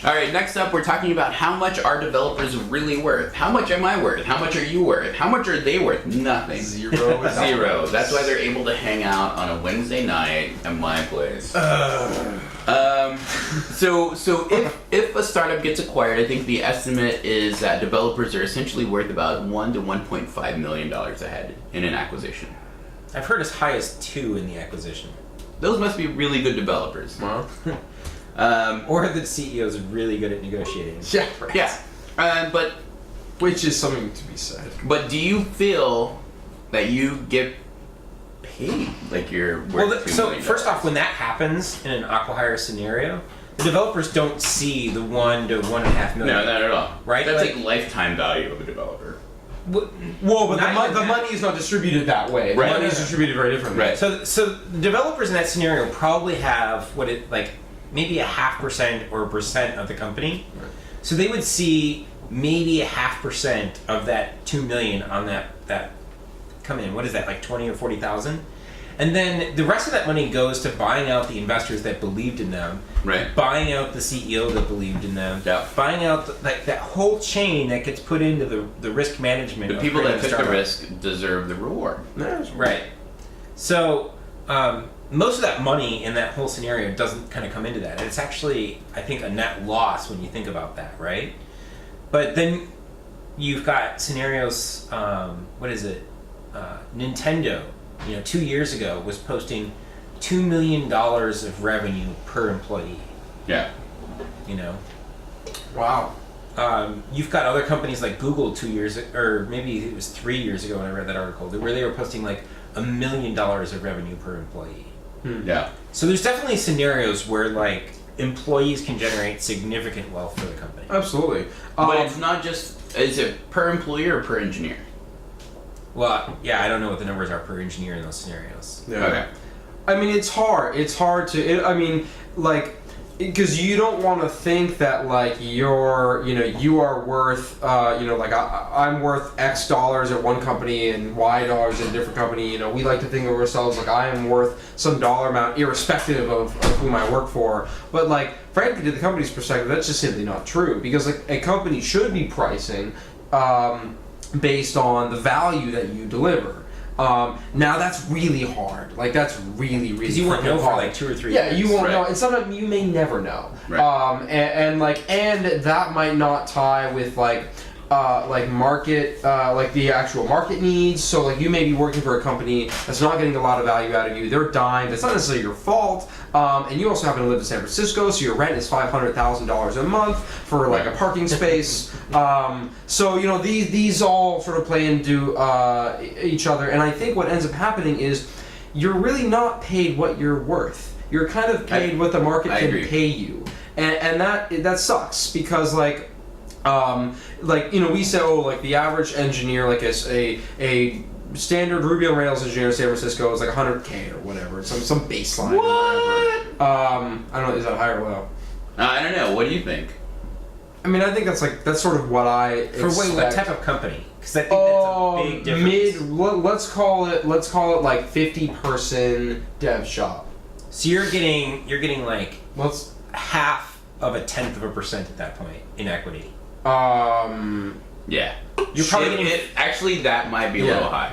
All right, next up, we're talking about how much are developers really worth? How much am I worth? How much are you worth? How much are they worth? Nothing. Zero. Zero. That's why they're able to hang out on a Wednesday night at my place. So if a startup gets acquired, I think the estimate is that developers are essentially worth about $1 to $1.5 million ahead in an acquisition. I've heard as high as 2 in the acquisition. Those must be really good developers. Well, Or the CEO is really good at negotiating. yeah, right. Yeah, but Which is something to be said. do you feel that you get paid like you're worth Well, $2 so million? first off, when that happens in an acquihire scenario, the developers don't see the 1 to 1.5 million. No, not at all. Right? That's Like- like lifetime value of a developer. Well, but the money is not distributed that way. The Right. money is distributed very differently. Right. So the developers in that scenario probably have maybe 0.5% or 1% of the company. Right. So they would see maybe 0.5% of that 2 million on that come in. What is that, like 20 or 40,000? And then the rest of that money goes to buying out the investors that believed in them, Right. buying out the CEO that believed in them, Yeah. buying out that whole chain that gets put into the risk management. The of people that creating a took the startup. risk deserve the reward. Right. So most of that money in that whole scenario doesn't kind of come into that. And it's actually, I think, a net loss when you think about that, right? But then you've got scenarios, Nintendo, 2 years ago was posting $2 million of revenue per employee, Yeah. Wow. You've got other companies like Google 2 years, or maybe it was 3 years ago when I read that article, where they were posting like $1 million of revenue per employee. Yeah. So there's definitely scenarios where like employees can generate significant wealth for the company. Absolutely. But it's not just, is it per employee or per engineer? Well, yeah, I don't know what the numbers are per engineer in those scenarios. Yeah. Okay. I mean, it's hard. It's hard to. Because you don't want to think that like you are worth, I'm worth X dollars at one company and Y dollars at a different company. We like to think of ourselves like I am worth some dollar amount irrespective of whom I work for. But like, frankly, to the company's perspective, that's just simply not true. Because like a company should be pricing based on the value that you deliver. Now that's really hard. Like that's really Because you won't know for hard. like 2 or 3 Yeah, years. you won't Right. know, and sometimes you may never know. Right. And that might not tie with like market, like the actual market needs. So like you may be working for a company that's not getting a lot of value out of you. They're dying. That's not necessarily your fault. And you also happen to live in San Francisco, so your rent is $500,000 a month for like a parking space. So these all sort of play into each other. And I think what ends up happening is you're really not paid what you're worth. You're kind of paid what the market can agree. pay you, and that sucks because we say the average engineer, like a standard Ruby on Rails engineer in San Francisco is like $100K or whatever, some baseline. What? Or whatever. I don't know, is that high or low? I don't know. What do you think? I mean, I think that's sort of what I expect. For what type of company? Because I think that's a big difference. Let's call it like 50-person dev shop. So you're getting like Let's 0.5% at that point in equity. Yeah. You're probably getting actually, that might be a Yeah. little high.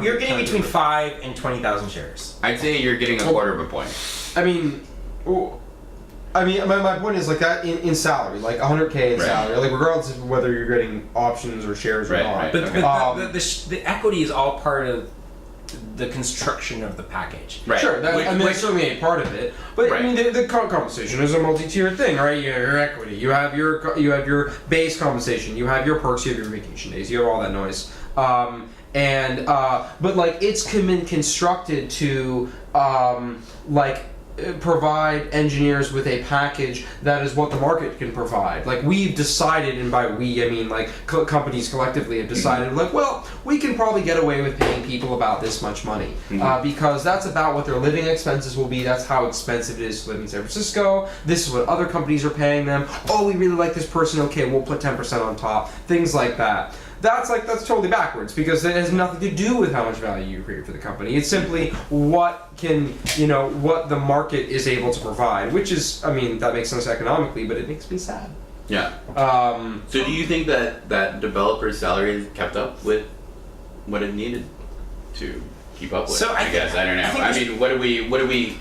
You're getting between 5 and 20,000 shares. I'd say you're getting a quarter of a point. I mean, my point is like that in salary, like 100K in Right. salary, like regardless of whether you're getting options or shares or Right, not. right. But, Okay. but the equity is all part of the construction of the package. Right. Sure, that's certainly a part of it. But Right. I mean, the compensation is a multi-tiered thing, right? You have your equity, you have your base compensation, you have your perks, you have your vacation days, you have all that noise. But like it's been constructed to provide engineers with a package that is what the market can provide. Like we've decided, and by we I mean like companies collectively have decided, like, well, we can probably get away with paying people about this much money because that's about what their living expenses will be. That's how expensive it is to live in San Francisco. This is what other companies are paying them. Oh, we really like this person. Okay, we'll put 10% on top. Things like that. that's totally backwards, because it has nothing to do with how much value you create for the company. It's simply what the market is able to provide, which is, I mean, that makes sense economically, but it makes me sad. Yeah. So do you think that developers' salaries kept up with what it needed to keep up with? So I guess I don't know. I mean, what do we?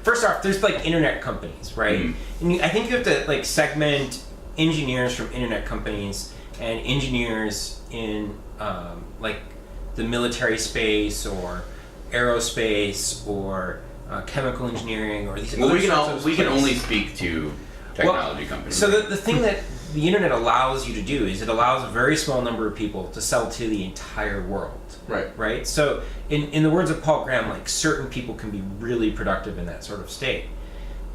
First off, there's like internet companies, right? Mm-hmm. And I think you have to like segment engineers from internet companies and engineers in like the military space or aerospace or chemical engineering or these. Well, other we can only speak to technology companies. So the thing that the internet allows you to do is it allows a very small number of people to sell to the entire world. Right. So in the words of Paul Graham, like certain people can be really productive in that sort of state.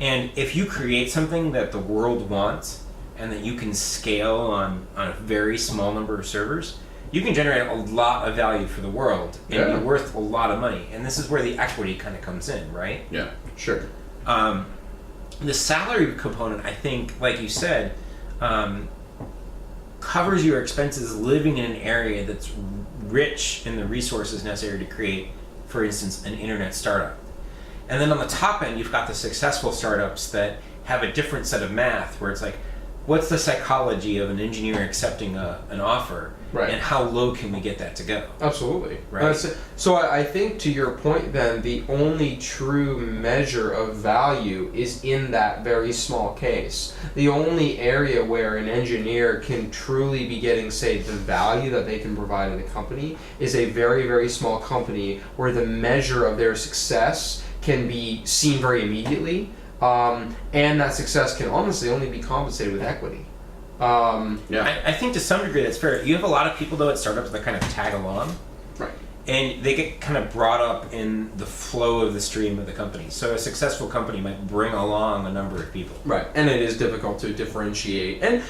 And if you create something that the world wants and that you can scale on a very small number of servers, you can generate a lot of value for the world and be worth a lot of money. And this is where the equity kind of comes in, right? Yeah. Sure. The salary component, I think, like you said, covers your expenses living in an area that's rich in the resources necessary to create, for instance, an internet startup. And then on the top end, you've got the successful startups that have a different set of math, where it's like, what's the psychology of an engineer accepting an offer, and how low can we get that to go? Absolutely. Right. So I think, to your point then, the only true measure of value is in that very small case. The only area where an engineer can truly be getting, say, the value that they can provide in a company is a very, very small company where the measure of their success can be seen very immediately, and that success can honestly only be compensated with equity. I think to some degree that's fair. You have a lot of people though at startups that kind of tag along, right? And they get kind of brought up in the flow of the stream of the company. So a successful company might bring along a number of people, right? And it is difficult to differentiate, and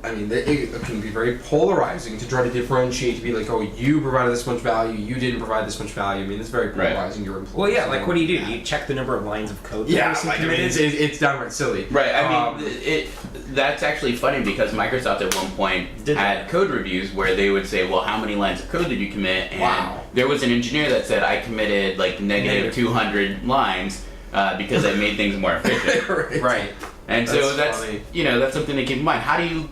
I mean it can be very polarizing to try to differentiate, to be like, oh, you provided this much value, you didn't provide this much value. I mean, it's very polarizing. Your employees. Well, yeah, like what do? You check the number of lines of code. Like, I mean, it's downright silly. Right. I mean, that's actually funny, because Microsoft at one point had code reviews where they would say, well, how many lines of code did you commit? And there was an engineer that said, I committed like negative 200 lines because I made things more efficient. Right. And so that's funny. That's something to keep in mind. How do you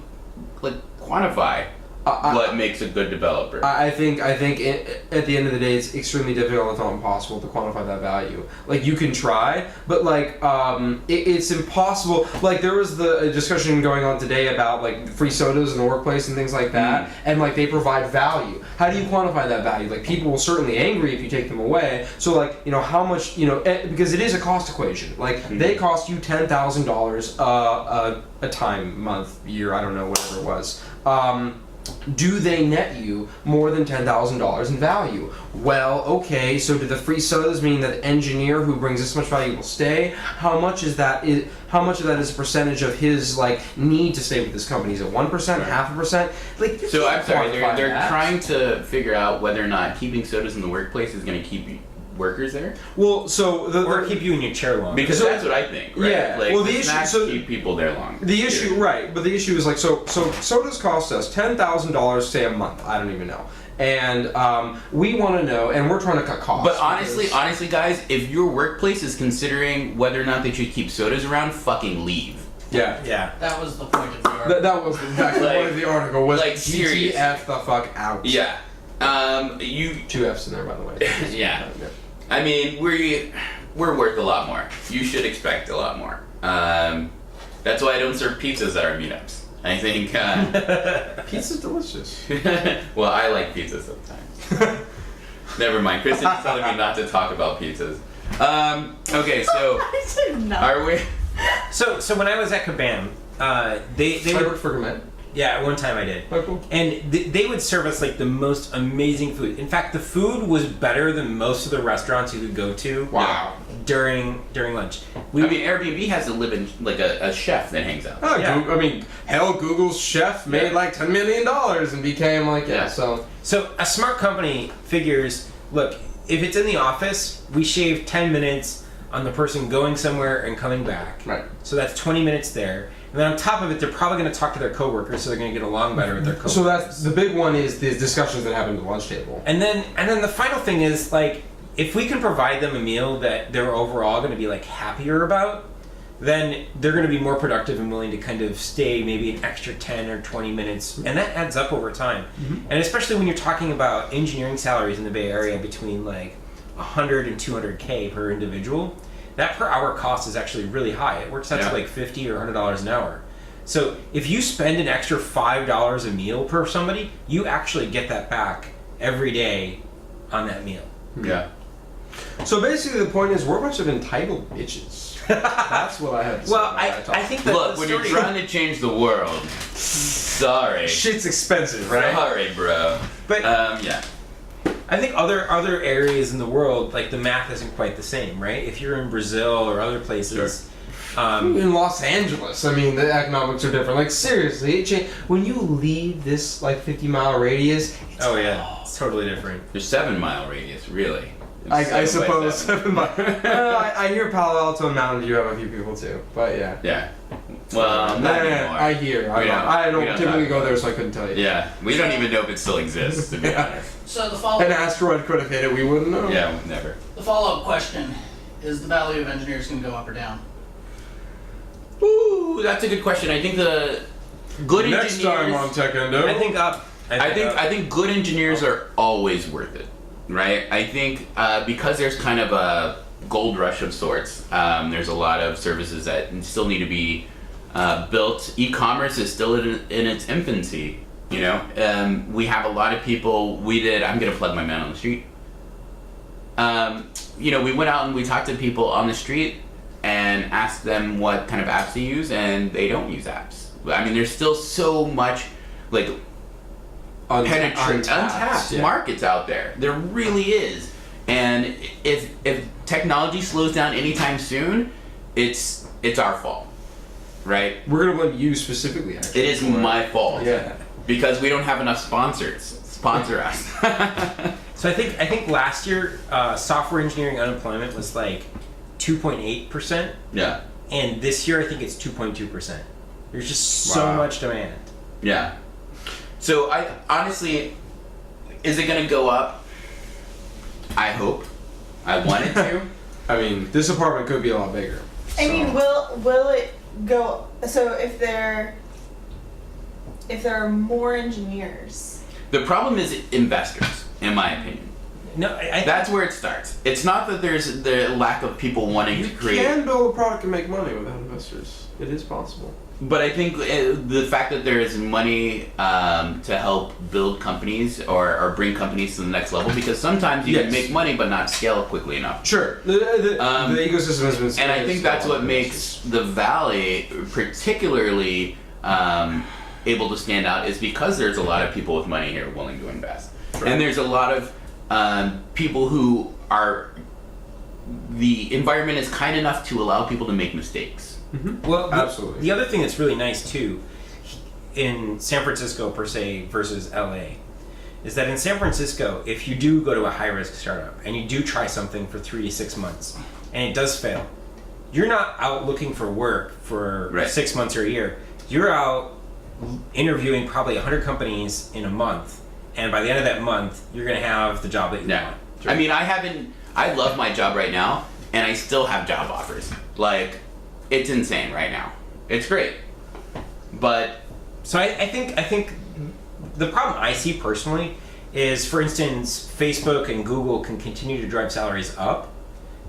quantify what makes a good developer? I think at the end of the day, it's extremely difficult, if not impossible, to quantify that value. Like, you can try, but like it's impossible. Like, there was the discussion going on today about like free sodas in the workplace and things like that, and like they provide value. How do you quantify that value? Like, people will certainly angry if you take them away. So like, how much, because it is a cost equation. Like, they cost you $10,000 a time, month, year, I don't know, whatever it was. Do they net you more than $10,000 in value? Well, okay, so do the free sodas mean that the engineer who brings this much value will stay? How much of that is a percentage of his need to stay with this company? Is it 1%, 0.5%? Like, so I'm sorry, they're trying to figure out whether or not keeping sodas in the workplace is going to keep workers there. Well, so or keep you in your chair longer. Because that's what I think, right? Yeah. Like, well, the issue keep people there long. The issue, right? But the issue is so sodas cost us $10,000, say, a month. I don't even know. And we want to know, and we're trying to cut costs. But honestly, guys, if your workplace is considering whether or not they should keep sodas around, fucking leave. Yeah. That was the point of the article. That was exactly the point of the article. Was seriously. GTF the fuck out. Yeah. You 2 F's in there, by the way. Yeah. I mean, we're worth a lot more. You should expect a lot more. That's why I don't serve pizzas at our meetups. I think pizza's delicious. Well, I like pizza sometimes. Never mind. Kristen's telling me not to talk about pizzas. Okay, so I said no. Are we? So when I was at Kabam, they I worked for Kabam. Yeah, one time I did. Oh, cool. And they would serve us like the most amazing food. In fact, the food was better than most of the restaurants you could go to. Wow. During lunch. Airbnb has a live-in, like a chef that hangs out. Oh, yeah. Hell, Google's chef made like $10 million and became like, So a smart company figures, look, if it's in the office, we shave 10 minutes on the person going somewhere and coming back. Right. So that's 20 minutes there. And then on top of it, they're probably going to talk to their coworkers, so they're going to get along better with their coworkers. So that's the big one is the discussions that happen at the lunch table. And then the final thing is, like, if we can provide them a meal that they're overall going to be like happier about, then they're going to be more productive and willing to kind of stay maybe an extra 10 or 20 minutes, and that adds up over time. And especially when you're talking about engineering salaries in the Bay Area between like 100 and 200K per individual, that per hour cost is actually really high. It works out to like $50 or $100 an hour. So if you spend an extra $5 a meal per somebody, you actually get that back every day on that meal. Yeah. So basically, the point is, we're a bunch of entitled bitches. That's what I have to say. Well, I think that Look, when you're trying to change the world, sorry. Shit's expensive, right? Sorry, bro. But Yeah. I think other areas in the world, like the math isn't quite the same, right? If you're in Brazil or other places, In Los Angeles, I mean, the economics are different. Like, seriously, when you leave this, like, 50-mile radius, it's totally different. There's 7-mile radius, really. I It's 7 by suppose 7. 7 miles. I hear Palo Alto and Mountain View have a few people, too. But, yeah. Yeah. Well, not anymore. I hear. I don't typically go there, so I couldn't tell you. Yeah, we don't even know if it still exists, to be honest. So the An follow-up, asteroid could have hit it, we wouldn't know. Yeah, never. the follow-up question, is the value of engineers going to go up or down? Ooh, that's a good question. I think the good Next engineers. time on Techendo. I think up. I think good engineers are always worth it, right? I think because there's kind of a gold rush of sorts. There's a lot of services that still need to be built. E-commerce is still in its infancy. You know, we have a lot of people. I'm gonna plug my man on the street. You know, we went out and we talked to people on the street and asked them what kind of apps they use, and they don't use apps. I mean, there's still so much like untapped markets out there. There really is. And if technology slows down anytime soon, it's our fault, right? We're going to blame you specifically, actually. It is my fault. Yeah. Because we don't have enough sponsors. Sponsor us. So I think last year software engineering unemployment was like 2.8%, Yeah. and this year I think it's 2.2%. There's just so much demand. Yeah. So I honestly, is it gonna go up? I hope. I want it to. I mean, this apartment could be a lot bigger. I mean, will it go? So if there are more engineers, The problem is investors, in my opinion. No, That's where it starts. It's not that there's the lack of people wanting You to create. can build a product and make money without investors. It is possible. But I think the fact that there is money to help build companies or bring companies to the next level, because sometimes you can make money but not scale quickly enough. Sure. The ecosystem has been. And I think that's what makes the Valley particularly able to stand out, is because there's a lot of people with money here willing to invest. Right. And there's a lot of people who are, the environment is kind enough to allow people to make mistakes. Mm-hmm. Well, absolutely. The other thing that's really nice too, in San Francisco per se versus LA, is that in San Francisco, if you do go to a high-risk startup and you do try something for 3 to 6 months and it does fail, you're not out looking for work for 6 months or a year. You're out interviewing probably 100 companies in a month, and by the end of that month, you're going to have the job that you want. I mean, I love my job right now, and I still have job offers. Like, it's insane right now. It's great. But so I think the problem I see personally is, for instance, Facebook and Google can continue to drive salaries up,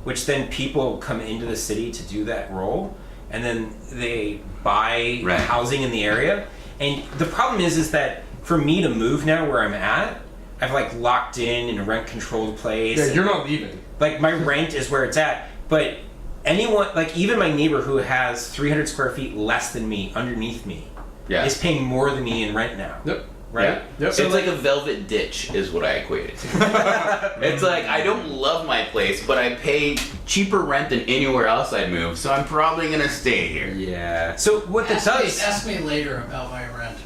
which then people come into the city to do that role, and then they buy housing in the area. And the problem is that for me to move now where I'm at, I've like locked in a rent controlled place. Yeah, you're not leaving. Like my rent is where it's at, but anyone, like even my neighbor who has 300 square feet less than me underneath me is paying more than me in rent now. Yep. Right? Yeah. Yep. So it's like a velvet ditch is what I equate it to. It's like, I don't love my place, but I pay cheaper rent than anywhere else I'd move, so I'm probably going to stay here. Yeah. So what that does... Ask me later about my rent.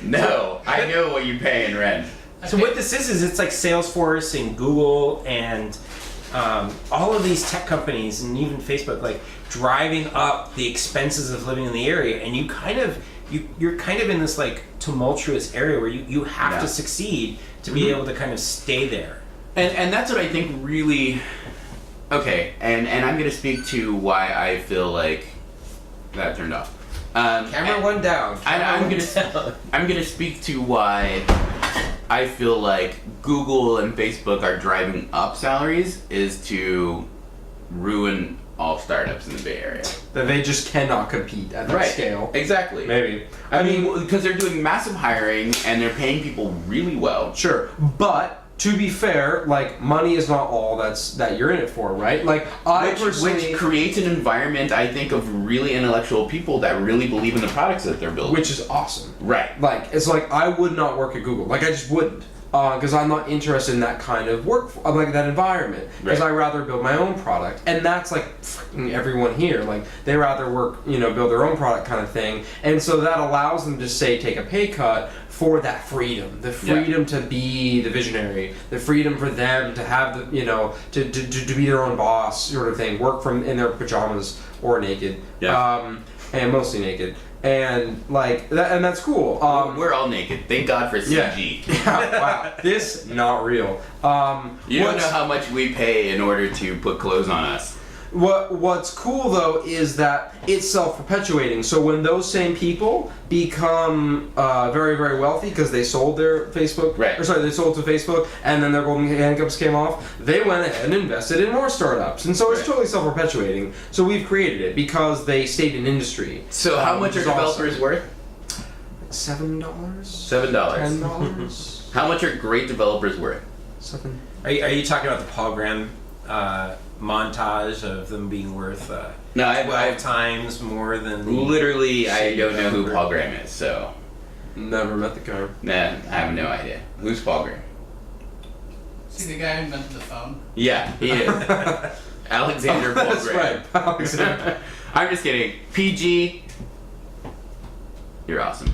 No, I know what you pay in rent. So what this is it's like Salesforce and Google and all of these tech companies and even Facebook, like driving up the expenses of living in the area, and you're kind of in this like tumultuous area where you have to succeed to be able to kind of stay there. And that's what I think really. Okay, and I'm gonna speak to why I feel like that turned off. Camera went down. I'm gonna speak to why I feel like Google and Facebook are driving up salaries is to ruin all startups in the Bay Area. That they just cannot compete at that scale. Exactly. Maybe. I mean, because they're doing massive hiring and they're paying people really well. Sure, but to be fair, like money is not all that you're in it for, right? Like Which creates an environment, I think, of really intellectual people that really believe in the products that they're building. which is awesome. Right. Like it's like I would not work at Google. Like I just wouldn't. Because I'm not interested in that kind of work, like that environment. Because I rather build my own product, and that's like fucking everyone here. Like they rather work, build their own product kind of thing, and so that allows them to say take a pay cut for that freedom, the freedom to be the visionary, the freedom for them to have the, to be their own boss sort of thing, work from in their pajamas or naked, and mostly naked. And like that, and that's cool. We're all naked. Thank God for CG. Yeah, wow. This not real. You don't know how much we pay in order to put clothes on us. What's cool though is that it's self-perpetuating. So when those same people become very, very wealthy because they sold their Facebook, they sold to Facebook, and then their golden handcuffs came off, they went ahead and invested in more startups, and so it's totally self-perpetuating. So we've created it because they stayed in industry. So how much are developers worth? $7. $7. $10. How much are great developers worth? $7. Are you talking about the Paul Graham montage of them being worth No, 12 times more than the literally I don't know who Paul Graham is, so Never met the guy. nah, I have no idea. Who's Paul Graham? See the guy who invented the phone? Yeah, he is. Alexander Paul That's Graham. right. Alexander. I'm just kidding. PG, you're awesome.